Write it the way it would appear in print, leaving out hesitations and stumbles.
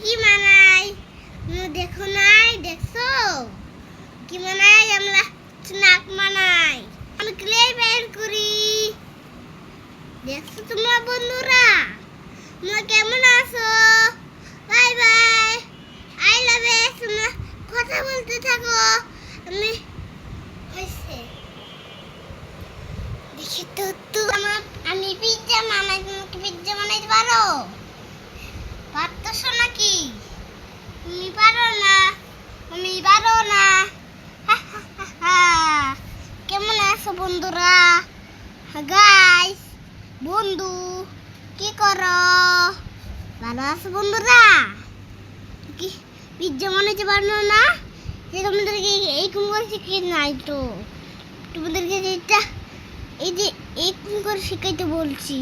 কি মানাই দেখো নাই দেখছো কি মানাই আমরা স্ন্যাক মানাই আমি ক্লে বের করি দেখছো তোমরা বন্ধুরা তোমরা কেমন আছো bye bye I love you তোমরা কথা বলতে থাকো আমি হইছে দেখি তো আমি পিজ্জা বানাই তুমি কি পিজ্জা বানাইতে পারো পারতেছো নাকি তুমি পারো না কেমন আছো বন্ধুরা গাইস বন্ধু কি করো ভালো আছো বন্ধুরা কি পিজ্জা বানাইতে পারো না যে তোমাদেরকে এই কুমড়ো শিখিয়ে নাই তো তোমাদেরকে যেটা এই যে এই করে শিখাইতে বলছি।